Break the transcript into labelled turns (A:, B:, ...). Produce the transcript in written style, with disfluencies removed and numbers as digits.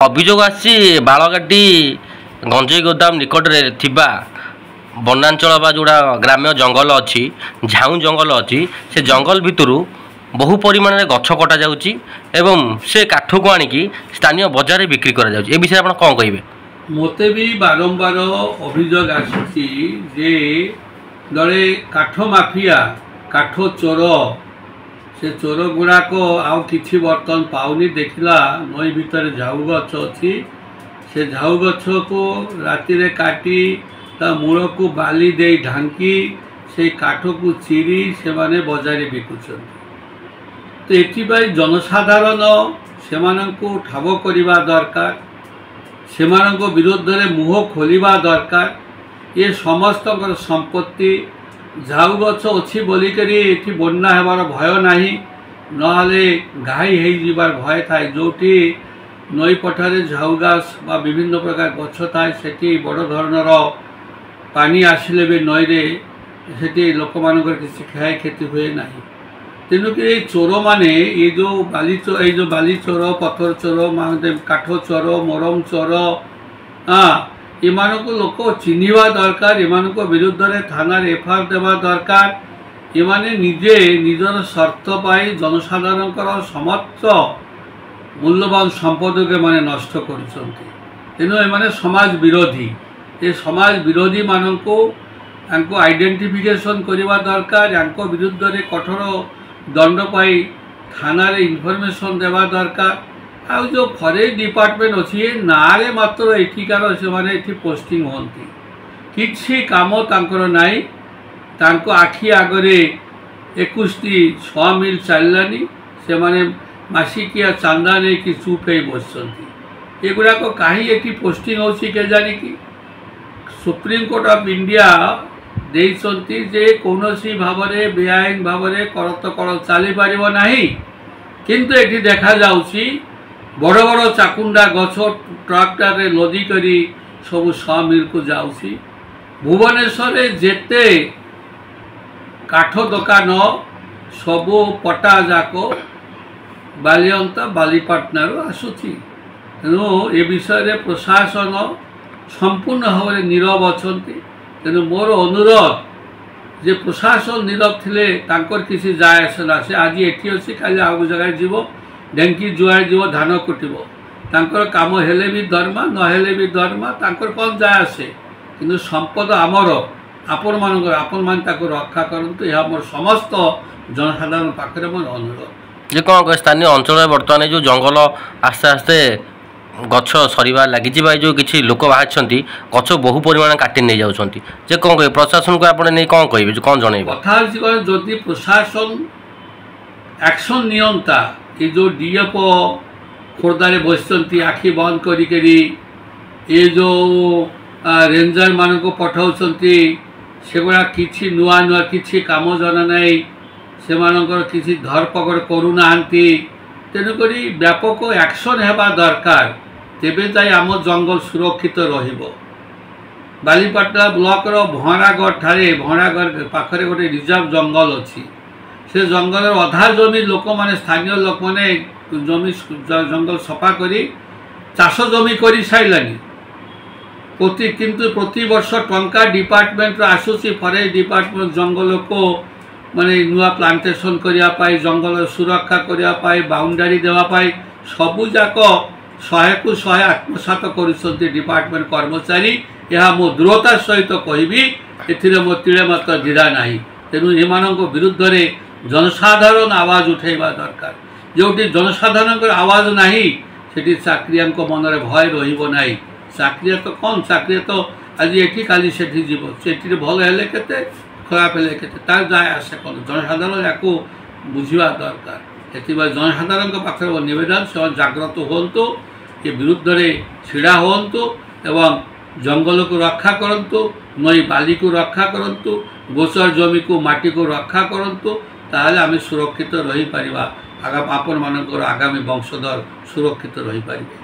A: ଅଭିଯୋଗ ଆସିଛି ବାଳକାଟି ଗଞ୍ଜେଇ ଗୋଦାମ ନିକଟରେ ଥିବା ବନାଞ୍ଚଳ ବା ଯେଉଁଟା ଗ୍ରାମ୍ୟ ଜଙ୍ଗଲ ଅଛି, ଝାଉଁ ଜଙ୍ଗଲ ଅଛି, ସେ ଜଙ୍ଗଲ ଭିତରୁ ବହୁ ପରିମାଣରେ ଗଛ କଟାଯାଉଛି ଏବଂ ସେ କାଠକୁ ଆଣିକି ସ୍ଥାନୀୟ ବଜାରରେ ବିକ୍ରି କରାଯାଉଛି। ଏ ବିଷୟରେ ଆପଣ କ'ଣ କହିବେ?
B: ମୋତେ ବି ବାରମ୍ବାର ଅଭିଯୋଗ ଆସୁଛି ଯେ ଜଣେ କାଠ ମାଫିଆ, କାଠ ଚୋର, ସେ ଚୋର ଗୁଡ଼ାକ ଆଉ କିଛି ବର୍ତ୍ତମାନ ପାଉନି। ଦେଖିଲା ନଈ ଭିତରେ ଝାଉ ଗଛ ଅଛି, ସେ ଝାଉ ଗଛକୁ ରାତିରେ କାଟି ତା ମୂଳକୁ ବାଲି ଦେଇ ଢାଙ୍କି ସେଇ କାଠକୁ ଚିରି ସେମାନେ ବଜାରରେ ବିକୁଛନ୍ତି। ତ ଏଥିପାଇଁ ଜନସାଧାରଣ ସେମାନଙ୍କୁ ଠାବ କରିବା ଦରକାର, ସେମାନଙ୍କ ବିରୁଦ୍ଧରେ ମୁହଁ ଖୋଲିବା ଦରକାର। ଏ ସମସ୍ତଙ୍କର ସମ୍ପତ୍ତି। ଝାଉ ଗଛ ଅଛି ବୋଲିକରି ଏଠି ବନ୍ୟା ହେବାର ଭୟ ନାହିଁ, ନହେଲେ ଘାଇ ହେଇଯିବାର ଭୟ ଥାଏ। ଯେଉଁଠି ନଈ ପଠାରେ ଝାଉ ଘାସ ବା ବିଭିନ୍ନ ପ୍ରକାର ଗଛ ଥାଏ, ସେଠି ବଡ଼ ଧରଣର ପାଣି ଆସିଲେ ବି ନଈରେ ସେଠି ଲୋକମାନଙ୍କର କିଛି କ୍ଷୟକ୍ଷତି ହୁଏ ନାହିଁ। ତେଣୁକରି ଏଇ ଚୋରମାନେ ଏଇ ଯେଉଁ ବାଲି ଚୋର, ପଥର ଚୋର, କାଠ ଚୋର, ମରମ ଚୋର, ଏମାନଙ୍କୁ ଲୋକ ଚିହ୍ନିବା ଦରକାର। ଏମାନଙ୍କ ବିରୁଦ୍ଧରେ ଥାନାରେ ଏଫଆଇଆର ଦେବା ଦରକାର। ଏମାନେ ନିଜେ ନିଜର ସ୍ୱାର୍ଥ ପାଇଁ ଜନସାଧାରଣଙ୍କର ସମସ୍ତ ମୂଲ୍ୟବାନ ସମ୍ପଦକୁ ଏମାନେ ନଷ୍ଟ କରୁଛନ୍ତି। ତେଣୁ ଏମାନେ ସମାଜ ବିରୋଧୀ। ଏ ସମାଜ ବିରୋଧୀମାନଙ୍କୁ ତାଙ୍କୁ ଆଇଡେଣ୍ଟିଫିକେସନ୍ କରିବା ଦରକାର। ୟାଙ୍କ ବିରୁଦ୍ଧରେ କଠୋର ଦଣ୍ଡ ପାଇଁ ଥାନାରେ ଇନଫର୍ମେସନ୍ ଦେବା ଦରକାର। ଆଉ ଯେଉଁ ଫରେଷ୍ଟ ଡିପାର୍ଟମେଣ୍ଟ ଅଛି, ଏ ନାଁରେ ମାତ୍ର ଏଠିକାର ସେମାନେ ଏଠି ପୋଷ୍ଟିଂ ହୁଅନ୍ତି, କିଛି କାମ ତାଙ୍କର ନାହିଁ। ତାଙ୍କ ଆଖି ଆଗରେ 21ଟି ଛଅ ମିଲ୍ ଚାଲିଲାନି, ସେମାନେ ମାସିକିଆ ଚାନ୍ଦା ନେଇକି ଚୁପ୍ ହେଇ ବସିଛନ୍ତି। ଏଗୁଡ଼ାକ କାହିଁ ଏଠି ପୋଷ୍ଟିଂ ହେଉଛି କେଜାଣି କି? ସୁପ୍ରିମକୋର୍ଟ ଅଫ୍ ଇଣ୍ଡିଆ ଦେଇଛନ୍ତି ଯେ କୌଣସି ଭାବରେ ବେଆଇନ ଭାବରେ କରତକଳ ଚାଲିପାରିବ ନାହିଁ। କିନ୍ତୁ ଏଠି ଦେଖାଯାଉଛି ବଡ଼ ବଡ଼ ଚାକୁଣ୍ଡା ଗଛ ଟ୍ରାକ୍ଟରରେ ଲଦି କରି ସବୁ ସଅ ମିଲ୍କୁ ଯାଉଛି। ଭୁବନେଶ୍ୱରରେ ଯେତେ କାଠ ଦୋକାନ ସବୁ ପଟା ଯାକ ବାଲିଅନ୍ତା ବାଲିପାଟଣାରୁ ଆସୁଛି। ତେଣୁ ଏ ବିଷୟରେ ପ୍ରଶାସନ ସମ୍ପୂର୍ଣ୍ଣ ଭାବରେ ନୀରବ ଅଛନ୍ତି। ତେଣୁ ମୋର ଅନୁରୋଧ ଯେ ପ୍ରଶାସନ ନୀରବ ଥିଲେ ତାଙ୍କର କିଛି ଯାଏ ଆସେ ନା। ସେ ଆଜି ଏଠି ଅଛି, କାଲି ଆଉ ଜାଗାରେ ଯିବ, ଢେଙ୍କି ଯୁଆଡ଼େ ଯିବ ଧାନ କୁଟିବ। ତାଙ୍କର କାମ ହେଲେ ବି ଦରମା, ନହେଲେ ବି ଦରମା, ତାଙ୍କର କ'ଣ ଯାଏ ଆସେ। କିନ୍ତୁ ସମ୍ପଦ ଆମର, ଆପଣମାନଙ୍କର, ଆପଣମାନେ ତାକୁ ରକ୍ଷା କରନ୍ତୁ। ଏହା ମୋର ସମସ୍ତ ଜନସାଧାରଣ ପାଖରେ ମୋର ଅନୁରୋଧ।
A: ଯେ କ'ଣ ସ୍ଥାନୀୟ ଅଞ୍ଚଳରେ ବର୍ତ୍ତମାନ ଯେଉଁ ଜଙ୍ଗଲ ଆସ୍ତେ ଆସ୍ତେ ଗଛ ସରିବା ଲାଗିଛି ବା ଯେଉଁ କିଛି ଲୋକ ବାହାରିଛନ୍ତି ଗଛ ବହୁ ପରିମାଣରେ କାଟି ନେଇଯାଉଛନ୍ତି, ଯେ କ'ଣ କହିବେ ପ୍ରଶାସନକୁ ଆପଣ ନେଇ କ'ଣ କହିବେ, କ'ଣ ଜଣାଇବେ?
B: କଥା ହେଉଛି କ'ଣ, ଯଦି ପ୍ରଶାସନ ଆକ୍ସନ୍ ନିଅନ୍ତା, ଏ ଯେଉଁ ଡିଏଫଓ ଖୋର୍ଦ୍ଧାରେ ବସିଛନ୍ତି ଆଖି ବନ୍ଦ କରିକରି, ଏ ଯେଉଁ ରେଞ୍ଜରମାନଙ୍କୁ ପଠାଉଛନ୍ତି, ସେଗୁଡ଼ା କିଛି ନୂଆ କିଛି କାମ ଜଣା ନାହିଁ, ସେମାନଙ୍କର କିଛି ଧରପକଡ଼ କରୁନାହାନ୍ତି। ତେଣୁକରି ବ୍ୟାପକ ଆକ୍ସନ୍ ହେବା ଦରକାର, ତେବେ ଯାଇ ଆମ ଜଙ୍ଗଲ ସୁରକ୍ଷିତ ରହିବ। ବାଲିପାଟଣା ବ୍ଲକର ଭଁରାଗଡ଼ ଠାରେ, ଭଁରାଗଡ଼ ପାଖରେ ଗୋଟେ ରିଜର୍ଭ ଜଙ୍ଗଲ ଅଛି। ସେ ଜଙ୍ଗଲର ଅଧା ଜମି ଲୋକମାନେ, ସ୍ଥାନୀୟ ଲୋକମାନେ ଜମି ଜଙ୍ଗଲ ସଫା କରି ଚାଷ ଜମି କରିସାରିଲାନି। କିନ୍ତୁ ପ୍ରତିବର୍ଷ ଟଙ୍କା ଡିପାର୍ଟମେଣ୍ଟର ଆସୁଛି, ଫରେଷ୍ଟ ଡିପାର୍ଟମେଣ୍ଟ ଜଙ୍ଗଲକୁ ମାନେ ନୂଆ ପ୍ଲାଣ୍ଟେସନ୍ କରିବା ପାଇଁ, ଜଙ୍ଗଲ ସୁରକ୍ଷା କରିବା ପାଇଁ, ବାଉଣ୍ଡାରୀ ଦେବା ପାଇଁ ସବୁଯାକ 100କୁ 100 ଆତ୍ମସାତ କରୁଛନ୍ତି ଡିପାର୍ଟମେଣ୍ଟ କର୍ମଚାରୀ। ଏହା ମୁଁ ଦୃଢ଼ତା ସହିତ କହିବି, ଏଥିରେ ମୋ ତିଳେ ମାତ୍ର ଦ୍ୱିଧା ନାହିଁ। ତେଣୁ ଏମାନଙ୍କ ବିରୁଦ୍ଧରେ ଜନସାଧାରଣ ଆୱାଜ ଉଠାଇବା ଦରକାର। ଯେଉଁଠି ଜନସାଧାରଣଙ୍କର ଆୱାଜ ନାହିଁ, ସେଠି ଚାକିରିଆଙ୍କ ମନରେ ଭୟ ରହିବ ନାହିଁ। ଚାକିରିଆ ତ କ'ଣ, ଚାକିରିଆ ତ ଆଜି ଏଠି କାଲି ସେଠି ଯିବ, ସେଠିରେ ଭଲ ହେଲେ କେତେ, ଖରାପ ହେଲେ କେତେ, ତାର ଯାଏ ଆସେ କ'ଣ? ଜନସାଧାରଣ ୟାକୁ ବୁଝିବା ଦରକାର। ଏଥିପାଇଁ ଜନସାଧାରଣଙ୍କ ପାଖରେ ମୋ ନିବେଦନ, ସେମାନେ ଜାଗ୍ରତ ହୁଅନ୍ତୁ, ଏ ବିରୁଦ୍ଧରେ ଛିଡ଼ା ହୁଅନ୍ତୁ ଏବଂ ଜଙ୍ଗଲକୁ ରକ୍ଷା କରନ୍ତୁ, ନଈ ବାଲିକୁ ରକ୍ଷା କରନ୍ତୁ, ଗୋଚର ଜମିକୁ ମାଟିକୁ ରକ୍ଷା କରନ୍ତୁ। ତାହେଲେ ଆମେ ସୁରକ୍ଷିତ ରହିପାରିବା, ଆପଣମାନଙ୍କର ଆଗାମୀ ବଂଶଧର ସୁରକ୍ଷିତ ରହିପାରିବେ।